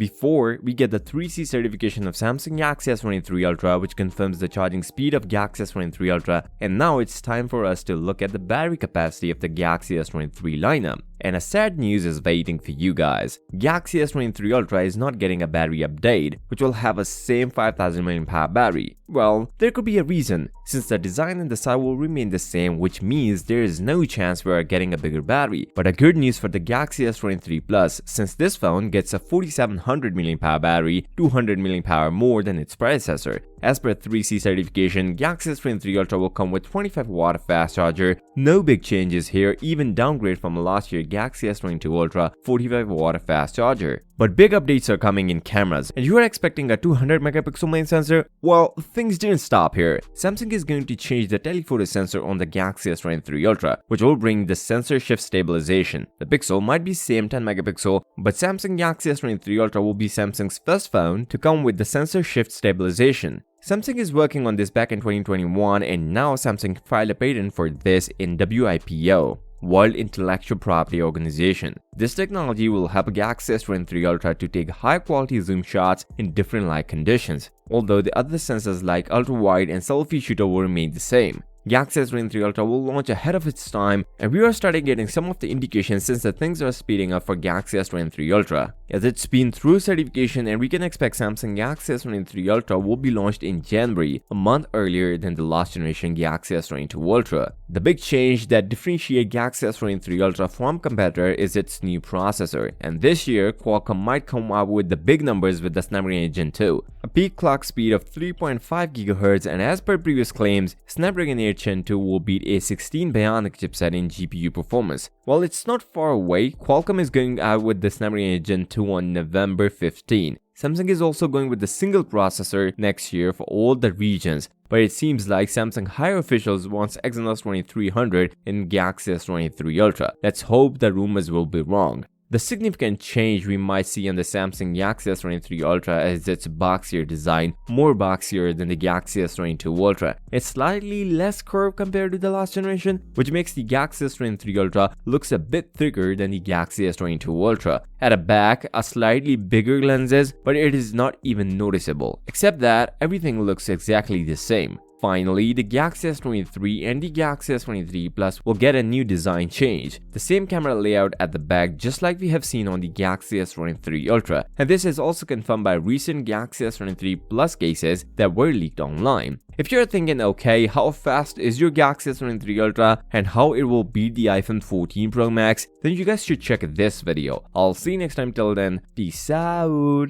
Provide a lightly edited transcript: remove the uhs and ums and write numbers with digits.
before we get the 3C certification of Samsung Galaxy S23 Ultra, which confirms the charging speed of Galaxy S23 Ultra, and now it's time for us to look at the battery capacity of the Galaxy S23 lineup. And a sad news is waiting for you guys. Galaxy S23 Ultra is not getting a battery update, which will have a same 5000 mAh battery. Well, there could be a reason, since the design and the size will remain the same, which means there is no chance we are getting a bigger battery. But a good news for the Galaxy S23 Plus, since this phone gets a 4700 mAh battery, 200 mAh more than its predecessor. As per 3C certification, Galaxy S23 Ultra will come with 25W fast charger. No big changes here, even downgrade from last year Galaxy S22 Ultra 45W fast charger. But big updates are coming in cameras, and you are expecting a 200 megapixel main sensor? Well, things didn't stop here. Samsung is going to change the telephoto sensor on the Galaxy S23 Ultra, which will bring the sensor shift stabilization. The pixel might be same 10 megapixel, but Samsung Galaxy S23 Ultra will be Samsung's first phone to come with the sensor shift stabilization. Samsung is working on this back in 2021, and now Samsung filed a patent for this in WIPO, World Intellectual Property Organization. This technology will help Galaxy S23 Ultra to take high-quality zoom shots in different light conditions, although the other sensors like ultra-wide and selfie shooter will remain the same. Galaxy S23 Ultra will launch ahead of its time, and we are starting getting some of the indications since the things are speeding up for Galaxy S23 Ultra, as it's been through certification, and we can expect Samsung Galaxy S23 Ultra will be launched in January, a month earlier than the last generation Galaxy S22 Ultra. The big change that differentiates Galaxy S23 Ultra from competitor is its new processor, and this year Qualcomm might come up with the big numbers with the Snapdragon Gen 2, a peak clock speed of 3.5 GHz, and as per previous claims, Snapdragon Gen 2 will beat a 16 Bionic chipset in GPU performance. While it's not far away, Qualcomm is going out with the Snapdragon Gen 2 on November 15. Samsung is also going with the single processor next year for all the regions, but it seems like Samsung higher officials wants Exynos 2300 in Galaxy S23 Ultra. Let's hope the rumors will be wrong. The significant change we might see on the Samsung Galaxy S23 Ultra is its boxier design, more boxier than the Galaxy S22 Ultra. It's slightly less curved compared to the last generation, which makes the Galaxy S23 Ultra looks a bit thicker than the Galaxy S22 Ultra. At the back, a slightly bigger lenses, but it is not even noticeable. Except that everything looks exactly the same. Finally, the Galaxy S23 and the Galaxy S23 Plus will get a new design change. The same camera layout at the back, just like we have seen on the Galaxy S23 Ultra. And this is also confirmed by recent Galaxy S23 Plus cases that were leaked online. If you're thinking, okay, how fast is your Galaxy S23 Ultra and how it will beat the iPhone 14 Pro Max, then you guys should check this video. I'll see you next time. Till then, peace out.